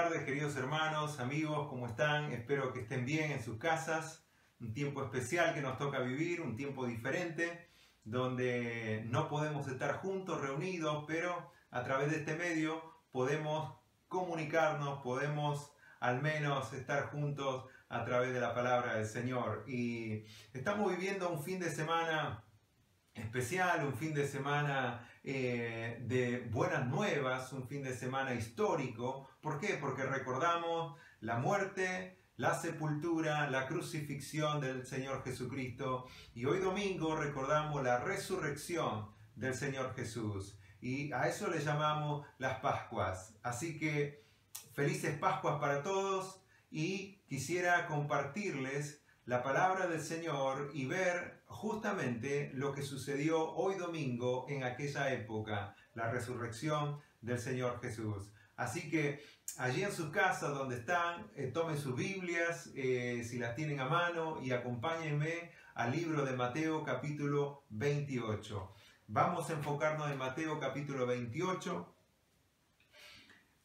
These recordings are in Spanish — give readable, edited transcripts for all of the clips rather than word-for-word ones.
tardes, queridos hermanos, amigos, ¿cómo están? Espero que estén bien en sus casas. Un tiempo especial que nos toca vivir, un tiempo diferente, donde no podemos estar juntos, reunidos, pero a través de este medio podemos comunicarnos, podemos al menos estar juntos a través de la palabra del Señor. Y estamos viviendo un fin de semana especial, un fin de semana de buenas nuevas, un fin de semana histórico. ¿Por qué? Porque recordamos la muerte, la sepultura, la crucifixión del Señor Jesucristo, y hoy domingo recordamos la resurrección del Señor Jesús, y a eso le llamamos las Pascuas. Así que felices Pascuas para todos, y quisiera compartirles la palabra del Señor y ver justamente lo que sucedió hoy domingo en aquella época, la resurrección del Señor Jesús. Así que allí en sus casas donde están, tomen sus Biblias, si las tienen a mano, y acompáñenme al libro de Mateo capítulo 28. Vamos a enfocarnos en Mateo capítulo 28.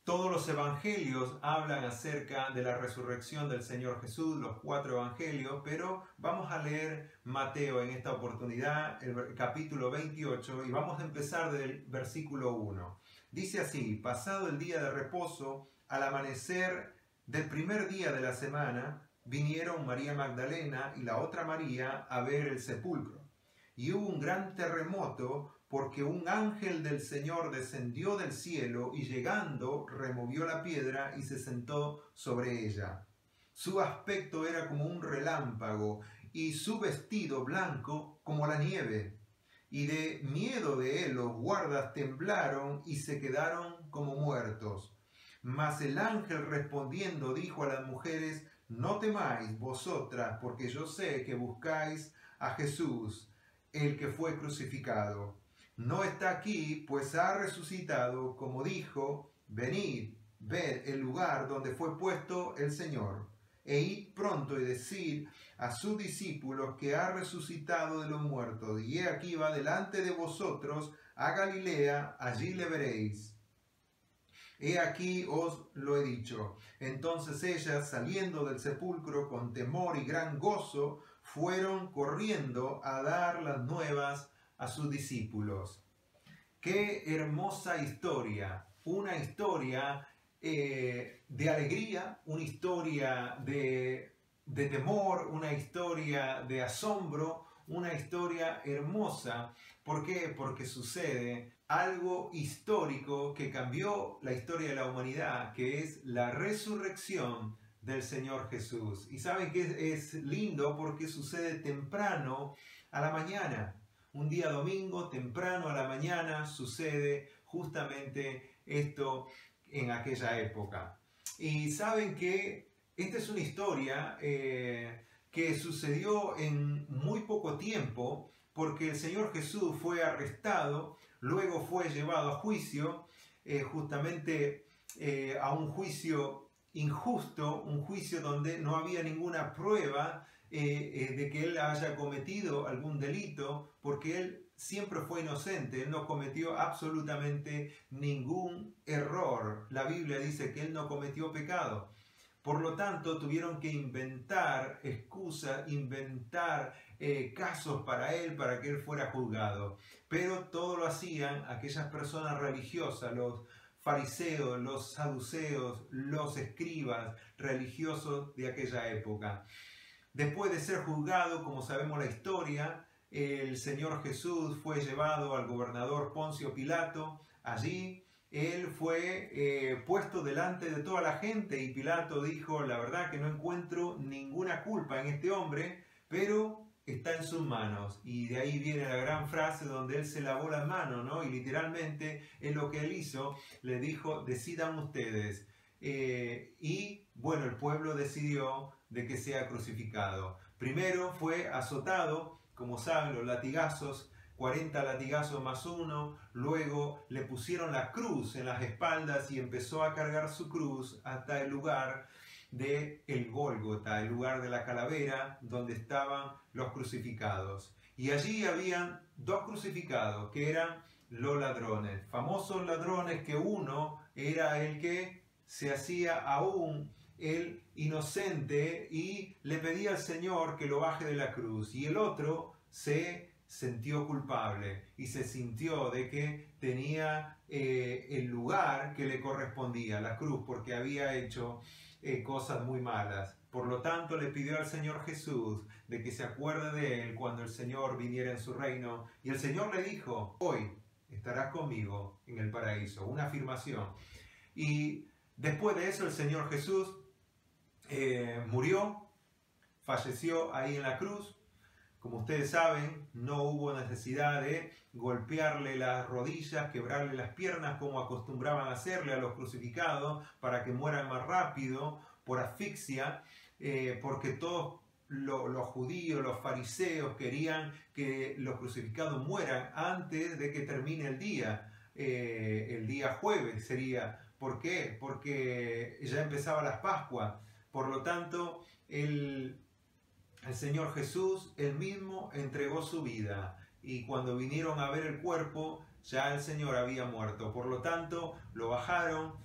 Todos los evangelios hablan acerca de la resurrección del Señor Jesús, los 4 evangelios, pero vamos a leer Mateo en esta oportunidad, el capítulo 28, y vamos a empezar del versículo 1. Dice así: pasado el día de reposo, al amanecer del primer día de la semana, vinieron María Magdalena y la otra María a ver el sepulcro. Y hubo un gran terremoto, porque un ángel del Señor descendió del cielo y llegando removió la piedra y se sentó sobre ella. Su aspecto era como un relámpago y su vestido blanco como la nieve. Y de miedo de él los guardas temblaron y se quedaron como muertos. Mas el ángel respondiendo dijo a las mujeres: no temáis vosotras, porque yo sé que buscáis a Jesús, el que fue crucificado. No está aquí, pues ha resucitado, como dijo. Venid, ved el lugar donde fue puesto el Señor, e id pronto y decid a sus discípulos que ha resucitado de los muertos, y he aquí va delante de vosotros a Galilea, allí le veréis. He aquí os lo he dicho. Entonces ellas, saliendo del sepulcro con temor y gran gozo, fueron corriendo a dar las nuevas a sus discípulos. ¡Qué hermosa historia! Una historia de alegría, una historia de temor, una historia de asombro, una historia hermosa. ¿Por qué? Porque sucede algo histórico que cambió la historia de la humanidad, que es la resurrección del Señor Jesús. Y saben que es lindo porque sucede temprano a la mañana. Un día domingo, temprano a la mañana, sucede justamente esto en aquella época. Y saben que esta es una historia que sucedió en muy poco tiempo, porque el Señor Jesús fue arrestado, luego fue llevado a juicio, justamente a un juicio injusto, un juicio donde no había ninguna prueba de que él haya cometido algún delito, porque él siempre fue inocente, él no cometió absolutamente ningún error. La Biblia dice que él no cometió pecado. Por lo tanto, tuvieron que inventar excusas, inventar casos para que él fuera juzgado. Pero todo lo hacían aquellas personas religiosas, los fariseos, los saduceos, los escribas religiosos de aquella época. Después de ser juzgado, como sabemos la historia, el Señor Jesús fue llevado al gobernador Poncio Pilato. Allí él fue puesto delante de toda la gente, y Pilato dijo: la verdad que no encuentro ninguna culpa en este hombre, pero está en sus manos. Y de ahí viene la gran frase donde él se lavó las manos, ¿no? Y literalmente es lo que él hizo, le dijo: decidan ustedes. Y bueno, el pueblo decidió de que sea crucificado. Primero fue azotado, como saben, los latigazos, 40 latigazos más uno. Luego le pusieron la cruz en las espaldas y empezó a cargar su cruz hasta el lugar de el Gólgota, el lugar de la calavera donde estaban los crucificados. Y allí habían 2 crucificados, que eran los ladrones, famosos ladrones, que uno era el que se hacía aún el inocente y le pedía al Señor que lo baje de la cruz. Y el otro se sintió culpable y se sintió de que tenía el lugar que le correspondía, la cruz, porque había hecho cosas muy malas. Por lo tanto, le pidió al Señor Jesús de que se acuerde de él cuando el Señor viniera en su reino. Y el Señor le dijo: hoy estarás conmigo en el paraíso. Una afirmación. Y después de eso el Señor Jesús murió, falleció ahí en la cruz. Como ustedes saben, no hubo necesidad de golpearle las rodillas, quebrarle las piernas como acostumbraban a hacerle a los crucificados para que mueran más rápido por asfixia, porque todos los judíos, los fariseos querían que los crucificados mueran antes de que termine el día jueves sería. ¿Por qué? Porque ya empezaba las Pascuas. Por lo tanto, el Señor Jesús, él mismo entregó su vida. Y cuando vinieron a ver el cuerpo, ya el Señor había muerto. Por lo tanto, lo bajaron.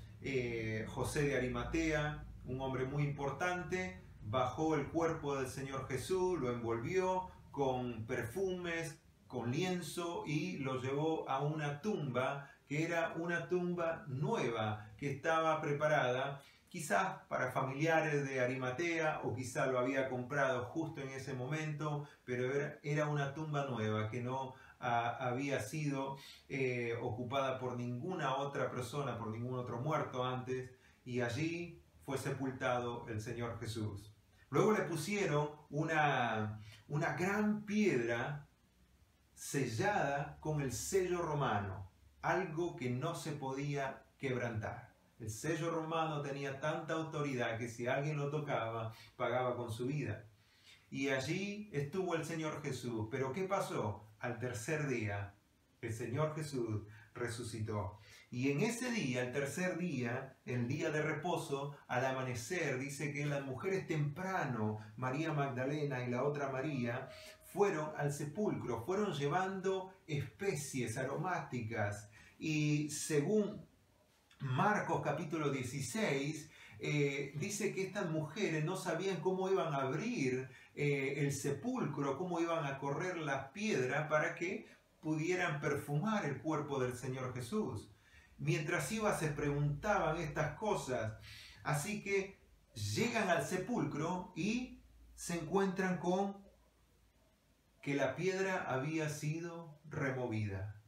José de Arimatea, un hombre muy importante, bajó el cuerpo del Señor Jesús, lo envolvió con perfumes, con lienzo y lo llevó a una tumba que era una tumba nueva que estaba preparada quizás para familiares de Arimatea, o quizás lo había comprado justo en ese momento, pero era una tumba nueva que no había sido ocupada por ninguna otra persona, por ningún otro muerto antes, y allí fue sepultado el Señor Jesús. Luego le pusieron una gran piedra sellada con el sello romano, algo que no se podía quebrantar. El sello romano tenía tanta autoridad que si alguien lo tocaba, pagaba con su vida. Y allí estuvo el Señor Jesús. ¿Pero qué pasó? Al tercer día, el Señor Jesús resucitó. Y en ese día, el tercer día, el día de reposo, al amanecer, dice que las mujeres temprano, María Magdalena y la otra María, fueron al sepulcro, fueron llevando especies aromáticas. Y según Marcos capítulo 16, dice que estas mujeres no sabían cómo iban a abrir el sepulcro, cómo iban a correr las piedras para que pudieran perfumar el cuerpo del Señor Jesús. Mientras iba se preguntaban estas cosas. Así que llegan al sepulcro y se encuentran con que la piedra había sido removida.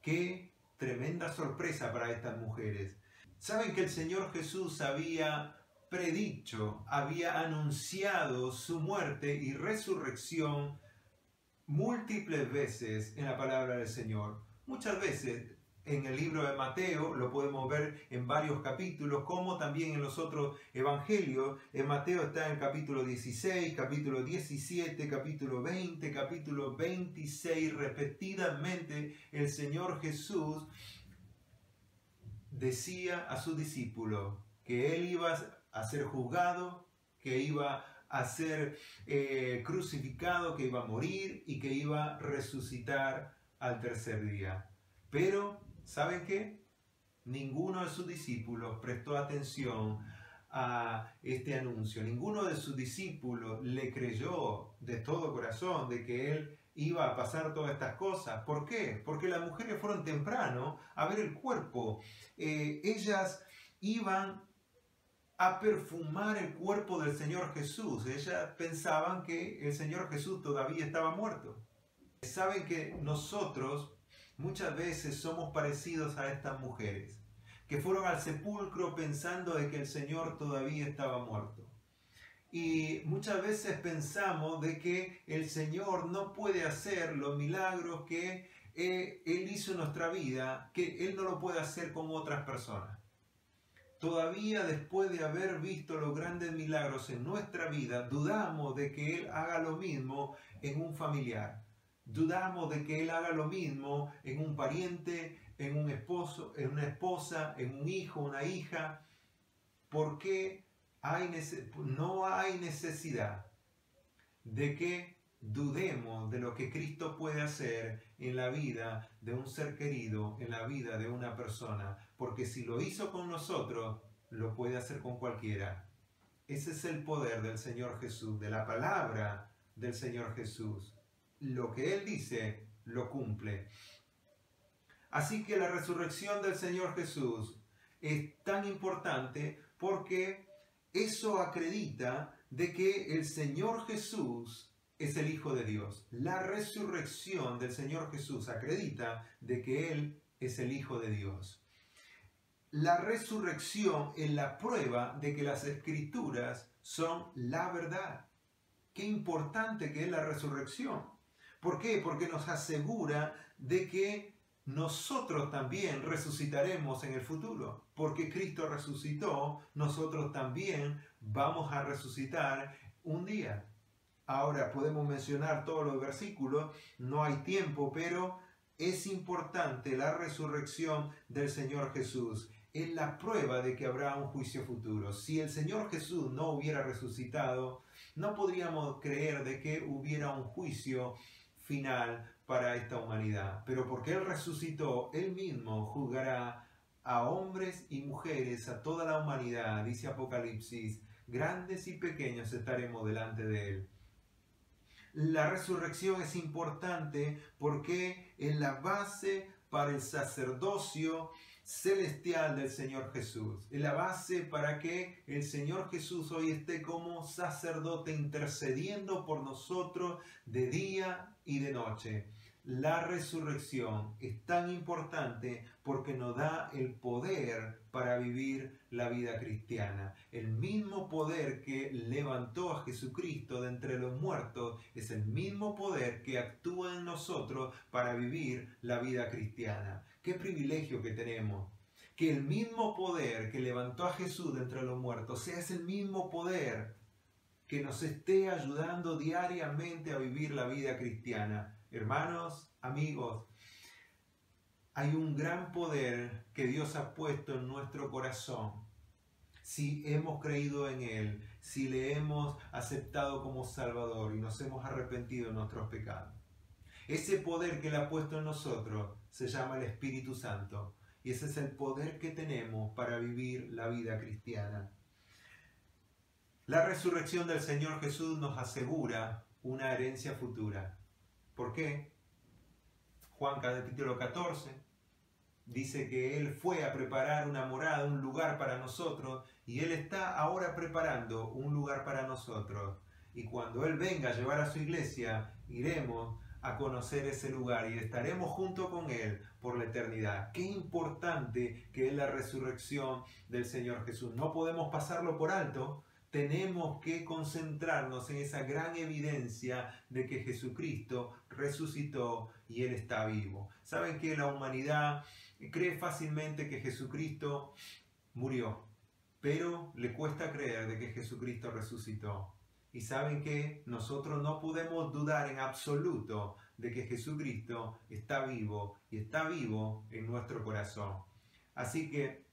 ¡Qué tremenda sorpresa para estas mujeres! Saben que el Señor Jesús había predicho, había anunciado su muerte y resurrección múltiples veces en la palabra del Señor. Muchas veces en el libro de Mateo, lo podemos ver en varios capítulos, como también en los otros evangelios. En Mateo está en el capítulo 16, capítulo 17, capítulo 20, capítulo 26. Repetidamente el Señor Jesús decía a sus discípulos que Él iba a ser juzgado, que iba a ser crucificado, que iba a morir y que iba a resucitar al tercer día. Pero, ¿saben qué? Ninguno de sus discípulos prestó atención a este anuncio. Ninguno de sus discípulos le creyó de todo corazón de que Él iba a pasar todas estas cosas. ¿Por qué? Porque las mujeres fueron temprano a ver el cuerpo. Ellas iban a perfumar el cuerpo del Señor Jesús. Ellas pensaban que el Señor Jesús todavía estaba muerto. Saben que nosotros muchas veces somos parecidos a estas mujeres, que fueron al sepulcro pensando de que el Señor todavía estaba muerto. Y muchas veces pensamos de que el Señor no puede hacer los milagros que Él hizo en nuestra vida, que Él no lo puede hacer con otras personas. Todavía después de haber visto los grandes milagros en nuestra vida, dudamos de que Él haga lo mismo en un familiar. Dudamos de que Él haga lo mismo en un pariente, en un esposo, en una esposa, en un hijo, una hija. Porque no hay necesidad de que dudemos de lo que Cristo puede hacer en la vida de un ser querido, en la vida de una persona. Porque si lo hizo con nosotros, lo puede hacer con cualquiera. Ese es el poder del Señor Jesús, de la palabra del Señor Jesús. Lo que Él dice, lo cumple. Así que la resurrección del Señor Jesús es tan importante porque eso acredita de que el Señor Jesús es el Hijo de Dios. La resurrección del Señor Jesús acredita de que Él es el Hijo de Dios. La resurrección es la prueba de que las Escrituras son la verdad. Qué importante que es la resurrección. ¿Por qué? Porque nos asegura de que nosotros también resucitaremos en el futuro. Porque Cristo resucitó, nosotros también vamos a resucitar un día. Ahora podemos mencionar todos los versículos, no hay tiempo, pero es importante la resurrección del Señor Jesús. Es la prueba de que habrá un juicio futuro. Si el Señor Jesús no hubiera resucitado, no podríamos creer de que hubiera un juicio final para esta humanidad. Pero porque Él resucitó, Él mismo juzgará a hombres y mujeres, a toda la humanidad, dice Apocalipsis, grandes y pequeños estaremos delante de Él. La resurrección es importante porque es la base para el sacerdocio celestial del Señor Jesús. Es la base para que el Señor Jesús hoy esté como sacerdote intercediendo por nosotros de día y de noche. La resurrección es tan importante porque nos da el poder para vivir la vida cristiana. El mismo poder que levantó a Jesucristo de entre los muertos es el mismo poder que actúa en nosotros para vivir la vida cristiana. ¡Qué privilegio que tenemos! Que el mismo poder que levantó a Jesús de entre los muertos sea ese mismo poder que nos esté ayudando diariamente a vivir la vida cristiana. Hermanos, amigos, hay un gran poder que Dios ha puesto en nuestro corazón. Si hemos creído en Él, si le hemos aceptado como Salvador y nos hemos arrepentido de nuestros pecados. Ese poder que Él ha puesto en nosotros se llama el Espíritu Santo. Y ese es el poder que tenemos para vivir la vida cristiana. La resurrección del Señor Jesús nos asegura una herencia futura. ¿Por qué? Juan capítulo 14 dice que Él fue a preparar una morada, un lugar para nosotros, y Él está ahora preparando un lugar para nosotros. Y cuando Él venga a llevar a su iglesia, iremos a conocer ese lugar y estaremos junto con Él por la eternidad. Qué importante que es la resurrección del Señor Jesús. No podemos pasarlo por alto. Tenemos que concentrarnos en esa gran evidencia de que Jesucristo resucitó y Él está vivo. ¿Saben que la humanidad cree fácilmente que Jesucristo murió? Pero le cuesta creer de que Jesucristo resucitó. Y saben que nosotros no podemos dudar en absoluto de que Jesucristo está vivo y está vivo en nuestro corazón. Así que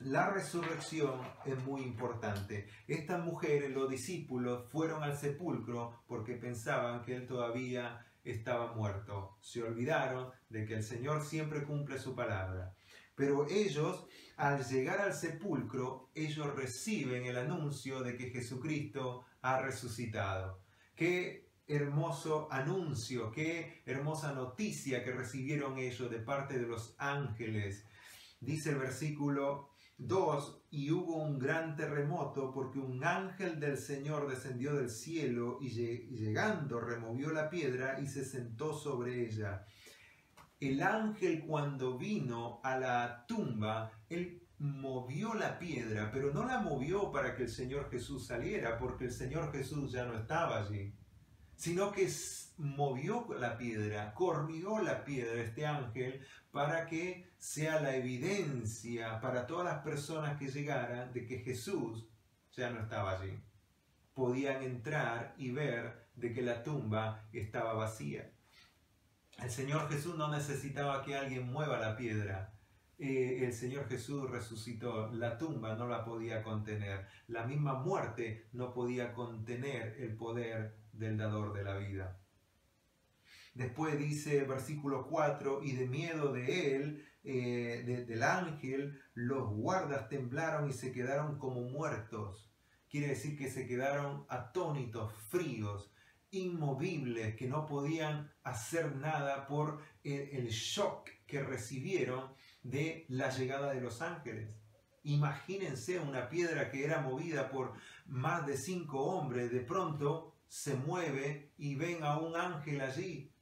la resurrección es muy importante. Estas mujeres, los discípulos, fueron al sepulcro porque pensaban que Él todavía estaba muerto. Se olvidaron de que el Señor siempre cumple su palabra. Pero ellos, al llegar al sepulcro, ellos reciben el anuncio de que Jesucristo ha resucitado. ¡Qué hermoso anuncio! ¡Qué hermosa noticia que recibieron ellos de parte de los ángeles! Dice el versículo 2, y hubo un gran terremoto porque un ángel del Señor descendió del cielo y llegando removió la piedra y se sentó sobre ella. El ángel cuando vino a la tumba, él movió la piedra, pero no la movió para que el Señor Jesús saliera, porque el Señor Jesús ya no estaba allí, sino que movió la piedra, corrió la piedra este ángel para que sea la evidencia para todas las personas que llegaran de que Jesús ya no estaba allí. Podían entrar y ver de que la tumba estaba vacía. El Señor Jesús no necesitaba que alguien mueva la piedra. El Señor Jesús resucitó, la tumba no la podía contener. La misma muerte no podía contener el poder del dador de la vida. Después dice versículo 4, y de miedo de él, del ángel, los guardas temblaron y se quedaron como muertos. Quiere decir que se quedaron atónitos, fríos, inmovibles, que no podían hacer nada por el shock que recibieron de la llegada de los ángeles. Imagínense una piedra que era movida por más de 5 hombres, de pronto se mueve y ven a un ángel allí,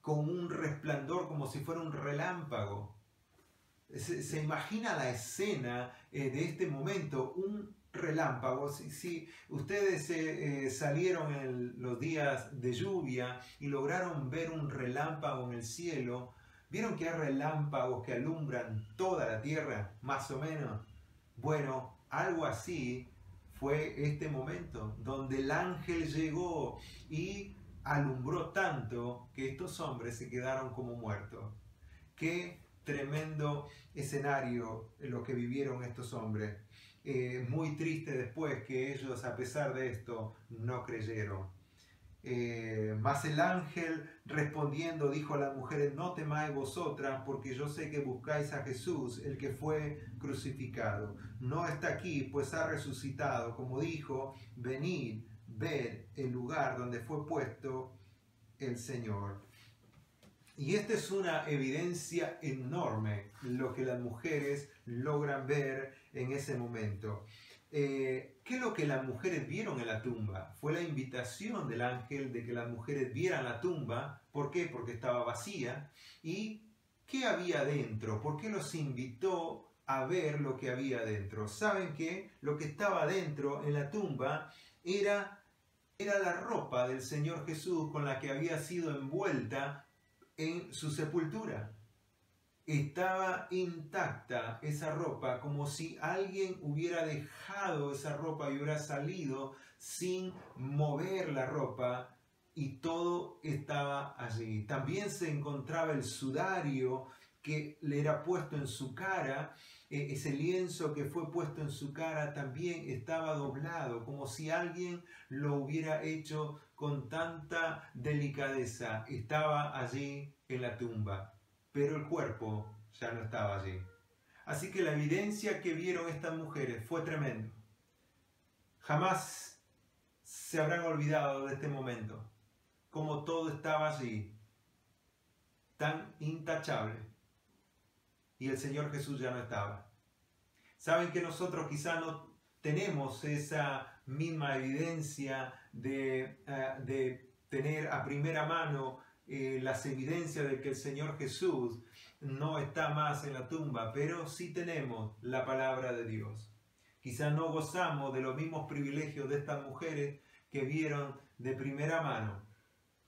con un resplandor como si fuera un relámpago. Se imagina la escena de este momento, un relámpago. Si ustedes salieron en los días de lluvia y lograron ver un relámpago en el cielo, ¿vieron que hay relámpagos que alumbran toda la tierra, más o menos? Bueno, algo así fue este momento, donde el ángel llegó y alumbró tanto que estos hombres se quedaron como muertos. Qué tremendo escenario lo que vivieron estos hombres. Muy triste después que ellos, a pesar de esto, no creyeron. Mas el ángel respondiendo dijo a las mujeres: no temáis vosotras, porque yo sé que buscáis a Jesús, el que fue crucificado. No está aquí, pues ha resucitado, como dijo. Venid, ved el lugar donde fue puesto el Señor. Y esta es una evidencia enorme, lo que las mujeres logran ver en ese momento. ¿Qué es lo que las mujeres vieron en la tumba? Fue la invitación del ángel de que las mujeres vieran la tumba. ¿Por qué? Porque estaba vacía. ¿Y qué había dentro? ¿Por qué los invitó a ver lo que había dentro? ¿Saben qué? Lo que estaba dentro en la tumba era la ropa del Señor Jesús con la que había sido envuelta en su sepultura. Estaba intacta esa ropa, como si alguien hubiera dejado esa ropa y hubiera salido sin mover la ropa, y todo estaba allí. También se encontraba el sudario que le era puesto en su cara. Ese lienzo que fue puesto en su cara también estaba doblado, como si alguien lo hubiera hecho con tanta delicadeza. Estaba allí en la tumba, pero el cuerpo ya no estaba allí. Así que la evidencia que vieron estas mujeres fue tremendo. Jamás se habrán olvidado de este momento, como todo estaba allí, tan intachable, y el Señor Jesús ya no estaba. Saben que nosotros quizá no tenemos esa misma evidencia de tener a primera mano las evidencias de que el Señor Jesús no está más en la tumba, pero sí tenemos la palabra de Dios. Quizá no gozamos de los mismos privilegios de estas mujeres que vieron de primera mano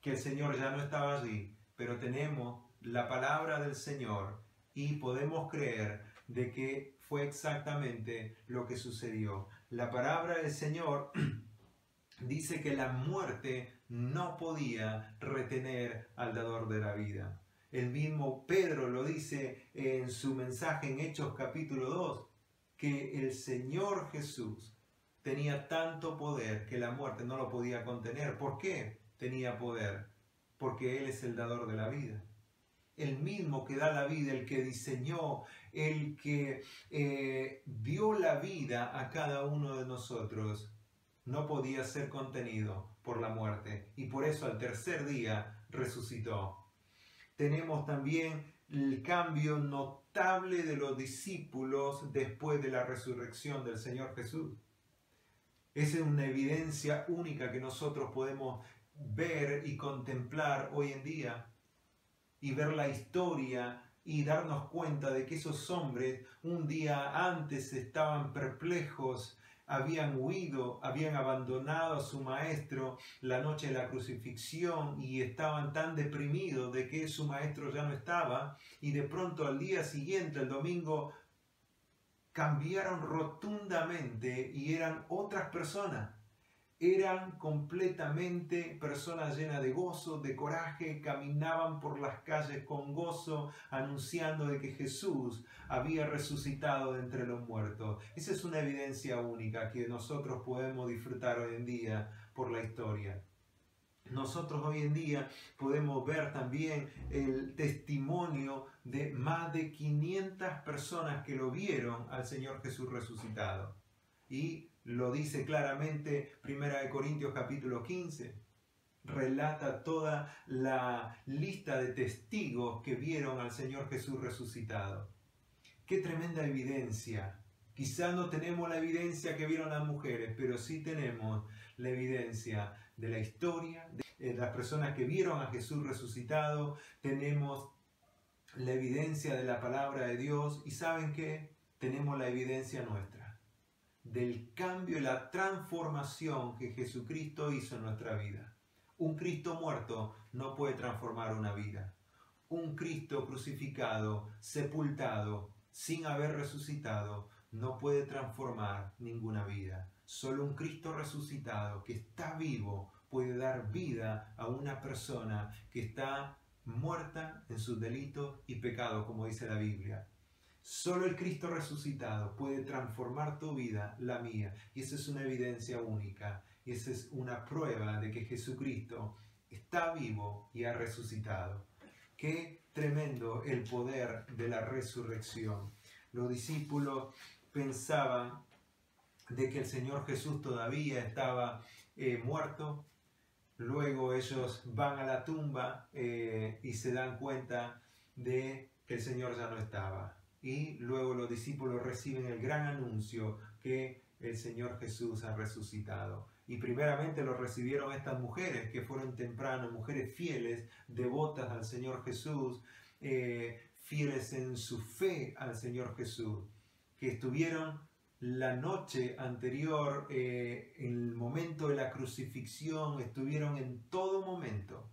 que el Señor ya no estaba allí, pero tenemos la palabra del Señor y podemos creer de que fue exactamente lo que sucedió. La palabra del Señor dice que la muerte no podía retener al dador de la vida. El mismo Pedro lo dice en su mensaje en Hechos capítulo 2, que el Señor Jesús tenía tanto poder que la muerte no lo podía contener. ¿Por qué tenía poder? Porque Él es el dador de la vida. El mismo que da la vida, el que diseñó, el que dio la vida a cada uno de nosotros, no podía ser contenido por la muerte, y por eso al tercer día resucitó. Tenemos también el cambio notable de los discípulos después de la resurrección del Señor Jesús. Esa es una evidencia única que nosotros podemos ver y contemplar hoy en día, y ver la historia y darnos cuenta de que esos hombres un día antes estaban perplejos, habían huido, habían abandonado a su maestro la noche de la crucifixión y estaban tan deprimidos de que su maestro ya no estaba, y de pronto al día siguiente, el domingo, cambiaron rotundamente y eran otras personas. Eran completamente personas llenas de gozo, de coraje, caminaban por las calles con gozo, anunciando de que Jesús había resucitado de entre los muertos. Esa es una evidencia única que nosotros podemos disfrutar hoy en día por la historia. Nosotros hoy en día podemos ver también el testimonio de más de 500 personas que lo vieron al Señor Jesús resucitado. Y lo dice claramente 1 Corintios capítulo 15. Relata toda la lista de testigos que vieron al Señor Jesús resucitado. ¡Qué tremenda evidencia! Quizás no tenemos la evidencia que vieron las mujeres, pero sí tenemos la evidencia de la historia, de las personas que vieron a Jesús resucitado. Tenemos la evidencia de la palabra de Dios y ¿saben qué? Tenemos la evidencia nuestra, del cambio y la transformación que Jesucristo hizo en nuestra vida. Un Cristo muerto no puede transformar una vida. Un Cristo crucificado, sepultado, sin haber resucitado, no puede transformar ninguna vida. Solo un Cristo resucitado que está vivo puede dar vida a una persona que está muerta en sus delitos y pecados, como dice la Biblia. Solo el Cristo resucitado puede transformar tu vida, la mía. Y esa es una evidencia única. Y esa es una prueba de que Jesucristo está vivo y ha resucitado. Qué tremendo el poder de la resurrección. Los discípulos pensaban de que el Señor Jesús todavía estaba muerto. Luego ellos van a la tumba y se dan cuenta de que el Señor ya no estaba. Y luego los discípulos reciben el gran anuncio que el Señor Jesús ha resucitado. Y primeramente lo recibieron estas mujeres que fueron temprano, mujeres fieles, devotas al Señor Jesús, fieles en su fe al Señor Jesús, que estuvieron la noche anterior, en el momento de la crucifixión, estuvieron en todo momento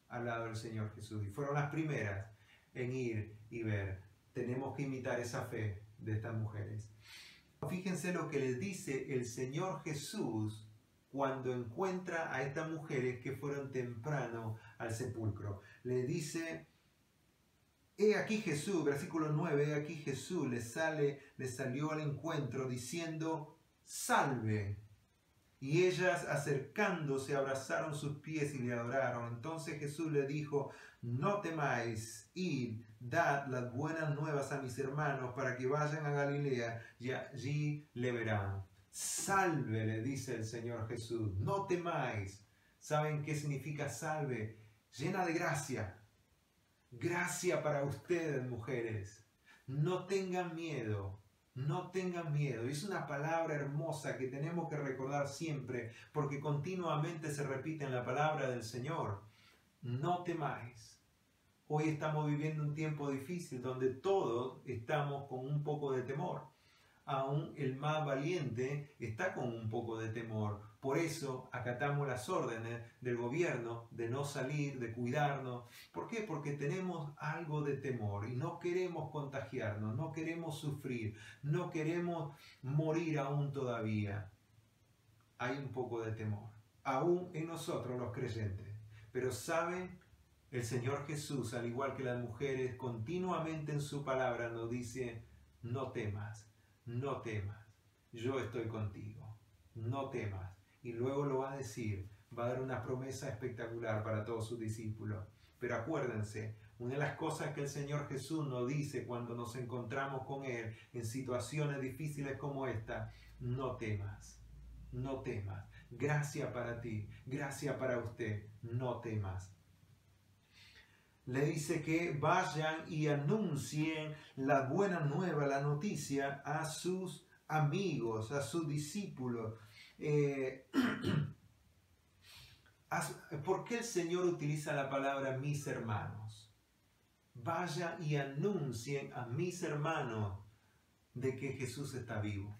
al lado del Señor Jesús. Y fueron las primeras en ir y ver. Tenemos que imitar esa fe de estas mujeres. Fíjense lo que les dice el Señor Jesús cuando encuentra a estas mujeres que fueron temprano al sepulcro. Le dice: he aquí Jesús, versículo 9, he aquí Jesús les salió al encuentro diciendo: salve. Y ellas, acercándose, abrazaron sus pies y le adoraron. Entonces Jesús les dijo: no temáis, id, dad las buenas nuevas a mis hermanos para que vayan a Galilea y allí le verán. Salve, le dice el Señor Jesús, no temáis. ¿Saben qué significa salve? Llena de gracia. Gracia para ustedes, mujeres. No tengan miedo. No tengan miedo. Es una palabra hermosa que tenemos que recordar siempre, porque continuamente se repite en la palabra del Señor. No temáis. Hoy estamos viviendo un tiempo difícil donde todos estamos con un poco de temor. Aún el más valiente está con un poco de temor. Por eso acatamos las órdenes del gobierno de no salir, de cuidarnos. ¿Por qué? Porque tenemos algo de temor y no queremos contagiarnos, no queremos sufrir, no queremos morir aún todavía. Hay un poco de temor, aún en nosotros los creyentes. Pero ¿saben? El Señor Jesús, al igual que las mujeres, continuamente en su palabra nos dice: no temas. No temas, yo estoy contigo, no temas. Y luego lo va a decir, va a dar una promesa espectacular para todos sus discípulos. Pero acuérdense, una de las cosas que el Señor Jesús nos dice cuando nos encontramos con Él en situaciones difíciles como esta: no temas, no temas. Gracia para ti, gracia para usted, no temas. Le dice que vayan y anuncien la buena nueva, la noticia a sus amigos, a sus discípulos. ¿Por qué el Señor utiliza la palabra mis hermanos? Vayan y anuncien a mis hermanos de que Jesús está vivo.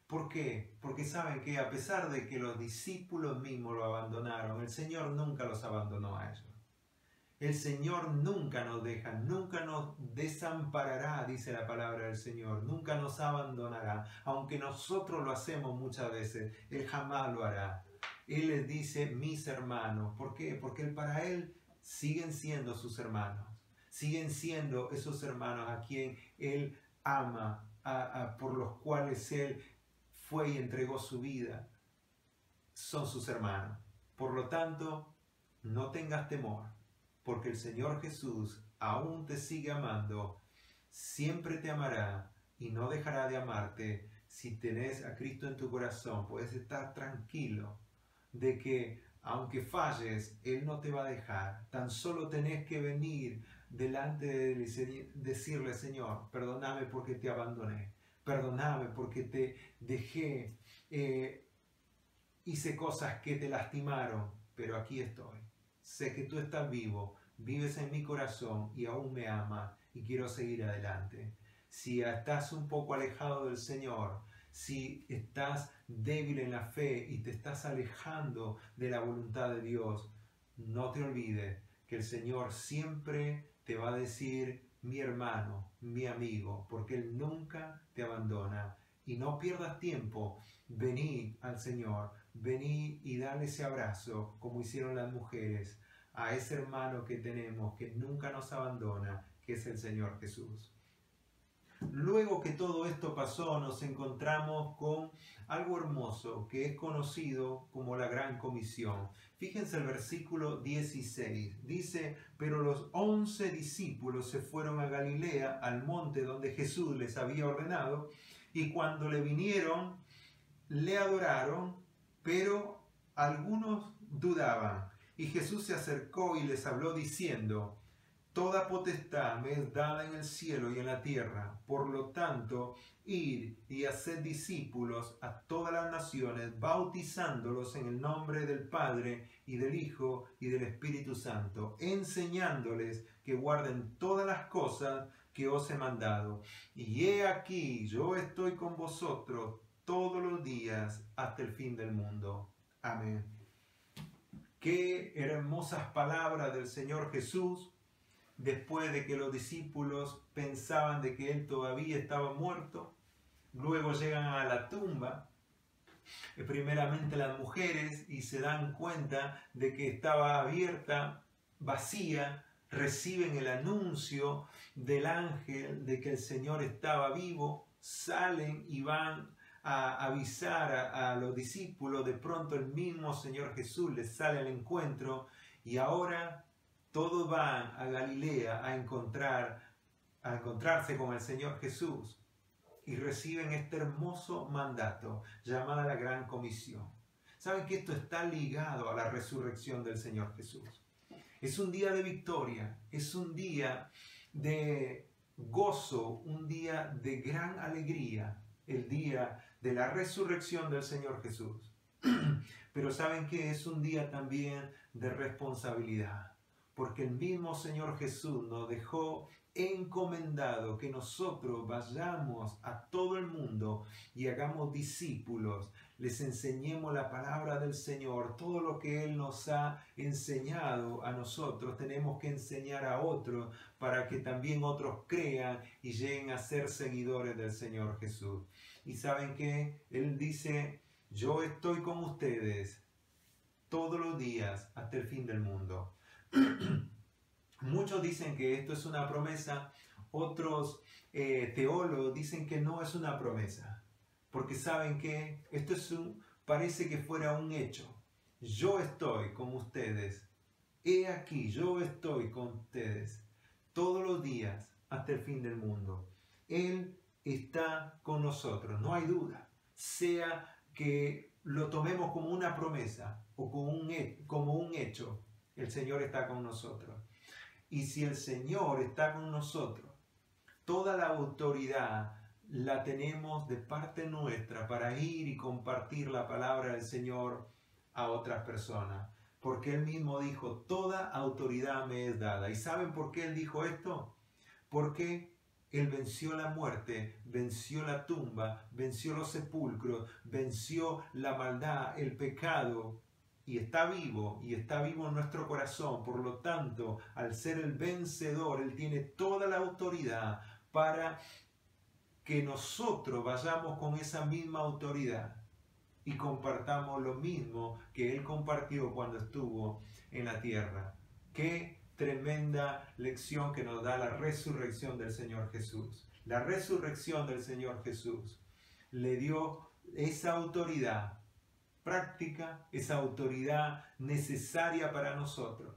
¿Por qué? Porque saben que a pesar de que los discípulos mismos lo abandonaron, el Señor nunca los abandonó a ellos. El Señor nunca nos deja, nunca nos desamparará, dice la palabra del Señor, nunca nos abandonará. Aunque nosotros lo hacemos muchas veces, Él jamás lo hará. Él les dice mis hermanos. ¿Por qué? Porque para Él siguen siendo sus hermanos. Siguen siendo esos hermanos a quien Él ama, por los cuales Él fue y entregó su vida. Son sus hermanos. Por lo tanto, no tengas temor, porque el Señor Jesús aún te sigue amando, siempre te amará y no dejará de amarte. Si tenés a Cristo en tu corazón, puedes estar tranquilo de que aunque falles, Él no te va a dejar. Tan solo tenés que venir delante de Él y decirle: Señor, perdóname porque te abandoné, perdóname porque te dejé, hice cosas que te lastimaron, pero aquí estoy. Sé que tú estás vivo, vives en mi corazón y aún me amas y quiero seguir adelante. Si estás un poco alejado del Señor, si estás débil en la fe y te estás alejando de la voluntad de Dios, no te olvides que el Señor siempre te va a decir: mi hermano, mi amigo, porque Él nunca te abandona. Y no pierdas tiempo, vení al Señor, vení y dale ese abrazo como hicieron las mujeres a ese hermano que tenemos, que nunca nos abandona, que es el Señor Jesús. Luego que todo esto pasó, nos encontramos con algo hermoso que es conocido como la Gran Comisión. Fíjense el versículo 16. Dice: pero los 11 discípulos se fueron a Galilea, al monte donde Jesús les había ordenado, y cuando le vinieron, le adoraron, pero algunos dudaban. Y Jesús se acercó y les habló diciendo: toda potestad me es dada en el cielo y en la tierra. Por lo tanto, id y haced discípulos a todas las naciones, bautizándolos en el nombre del Padre y del Hijo y del Espíritu Santo, enseñándoles que guarden todas las cosas que os he mandado. Y he aquí, yo estoy con vosotros todos los días hasta el fin del mundo. Amén. Qué hermosas palabras del Señor Jesús. Después de que los discípulos pensaban de que Él todavía estaba muerto, luego llegan a la tumba, primeramente las mujeres, y se dan cuenta de que estaba abierta, vacía, reciben el anuncio del ángel de que el Señor estaba vivo, salen y van a avisar a los discípulos. De pronto el mismo Señor Jesús les sale al encuentro y ahora todos van a Galilea a encontrarse con el Señor Jesús y reciben este hermoso mandato llamado la Gran Comisión. ¿Saben que esto está ligado a la resurrección del Señor Jesús? Es un día de victoria, es un día de gozo, un día de gran alegría, el día de la resurrección del Señor Jesús. Pero ¿saben que es un día también de responsabilidad? Porque el mismo Señor Jesús nos dejó encomendado que nosotros vayamos a todo el mundo y hagamos discípulos, les enseñemos la palabra del Señor, todo lo que Él nos ha enseñado a nosotros, tenemos que enseñar a otros para que también otros crean y lleguen a ser seguidores del Señor Jesús. Y ¿saben qué? Él dice: yo estoy con ustedes todos los días hasta el fin del mundo. Muchos dicen que esto es una promesa, otros teólogos dicen que no es una promesa, porque saben que esto parece que fuera un hecho. Yo estoy con ustedes, he aquí, yo estoy con ustedes todos los días hasta el fin del mundo. Él está con nosotros, no hay duda, sea que lo tomemos como una promesa o como un hecho. El Señor está con nosotros. Y si el Señor está con nosotros, toda la autoridad la tenemos de parte nuestra para ir y compartir la palabra del Señor a otras personas. Porque Él mismo dijo: toda autoridad me es dada. ¿Y saben por qué Él dijo esto? Porque Él venció la muerte, venció la tumba, venció los sepulcros, venció la maldad, el pecado. Y está vivo en nuestro corazón. Por lo tanto, al ser el vencedor, Él tiene toda la autoridad para que nosotros vayamos con esa misma autoridad y compartamos lo mismo que Él compartió cuando estuvo en la tierra. Qué tremenda lección que nos da la resurrección del Señor Jesús. La resurrección del Señor Jesús le dio esa autoridad práctica, esa autoridad necesaria para nosotros.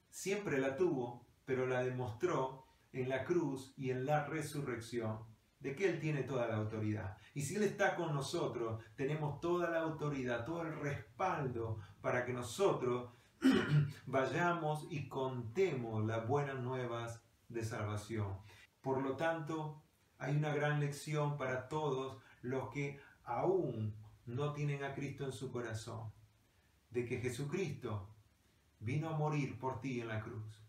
Siempre la tuvo, pero la demostró en la cruz y en la resurrección, de que Él tiene toda la autoridad. Y si Él está con nosotros, tenemos toda la autoridad, todo el respaldo para que nosotros vayamos y contemos las buenas nuevas de salvación. Por lo tanto, hay una gran lección para todos los que aún no tienen a Cristo en su corazón, de que Jesucristo vino a morir por ti en la cruz,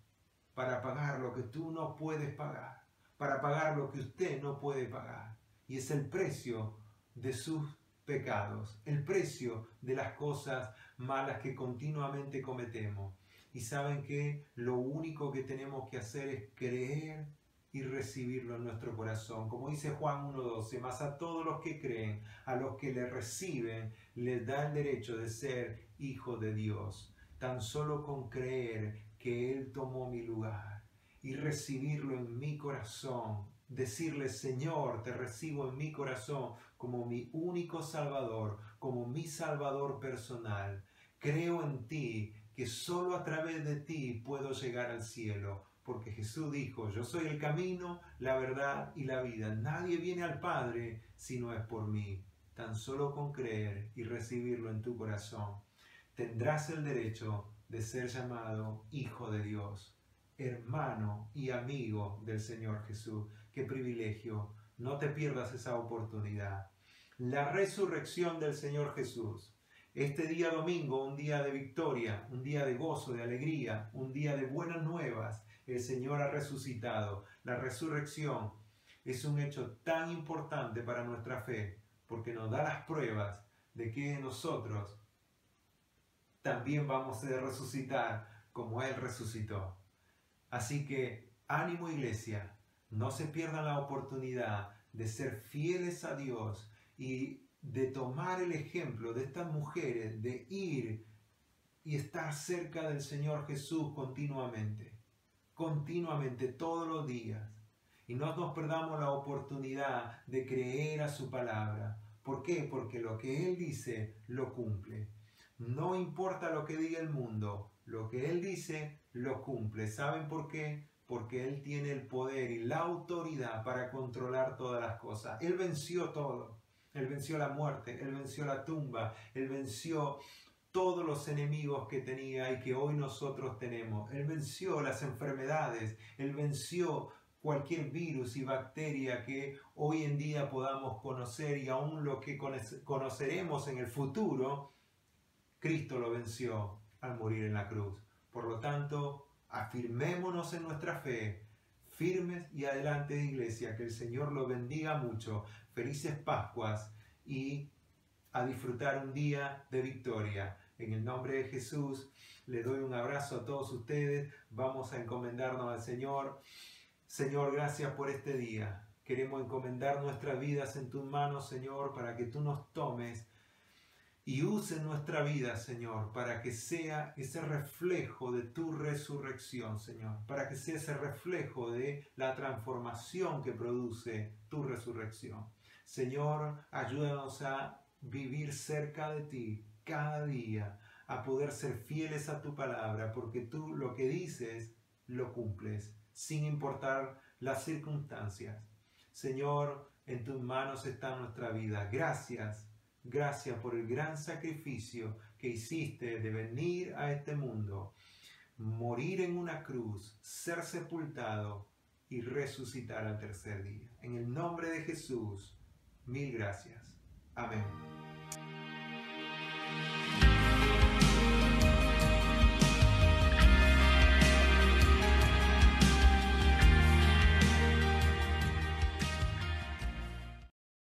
para pagar lo que tú no puedes pagar, para pagar lo que usted no puede pagar. Y es el precio de sus pecados, el precio de las cosas malas que continuamente cometemos. Y saben que lo único que tenemos que hacer es creer y recibirlo en nuestro corazón. Como dice Juan 1:12, mas a todos los que creen, a los que le reciben, les da el derecho de ser hijos de Dios. Tan solo con creer que Él tomó mi lugar y recibirlo en mi corazón, decirle: Señor, te recibo en mi corazón como mi único Salvador, como mi Salvador personal. Creo en ti, que solo a través de ti puedo llegar al cielo, porque Jesús dijo: yo soy el camino, la verdad y la vida. Nadie viene al Padre si no es por mí. Tan solo con creer y recibirlo en tu corazón, tendrás el derecho de ser llamado hijo de Dios, hermano y amigo del Señor Jesús. ¡Qué privilegio! No te pierdas esa oportunidad. La resurrección del Señor Jesús. Este día domingo, un día de victoria, un día de gozo, de alegría, un día de buenas nuevas. El Señor ha resucitado. La resurrección es un hecho tan importante para nuestra fe, porque nos da las pruebas de que nosotros también vamos a resucitar como Él resucitó. Así que ánimo, iglesia, no se pierdan la oportunidad de ser fieles a Dios y de tomar el ejemplo de estas mujeres, de ir y estar cerca del Señor Jesús continuamente, todos los días. Y no nos perdamos la oportunidad de creer a su palabra. ¿Por qué? Porque lo que Él dice, lo cumple. No importa lo que diga el mundo, lo que Él dice, lo cumple. ¿Saben por qué? Porque Él tiene el poder y la autoridad para controlar todas las cosas. Él venció todo. Él venció la muerte, Él venció la tumba, Él venció todos los enemigos que tenía y que hoy nosotros tenemos. Él venció las enfermedades, Él venció cualquier virus y bacteria que hoy en día podamos conocer, y aún lo que conoceremos en el futuro, Cristo lo venció al morir en la cruz. Por lo tanto, afirmémonos en nuestra fe, firmes y adelante, iglesia. Que el Señor lo bendiga mucho. Felices Pascuas y a disfrutar un día de victoria. En el nombre de Jesús, le doy un abrazo a todos ustedes. Vamos a encomendarnos al Señor. Señor, gracias por este día. Queremos encomendar nuestras vidas en tus manos, Señor, para que tú nos tomes y uses nuestra vida, Señor, para que sea ese reflejo de tu resurrección, Señor, para que sea ese reflejo de la transformación que produce tu resurrección. Señor, ayúdanos a vivir cerca de ti cada día, a poder ser fieles a tu palabra, porque tú lo que dices, lo cumples, sin importar las circunstancias. Señor, en tus manos está nuestra vida. Gracias. Gracias por el gran sacrificio que hiciste de venir a este mundo, morir en una cruz, ser sepultado y resucitar al tercer día. En el nombre de Jesús, mil gracias. Amén.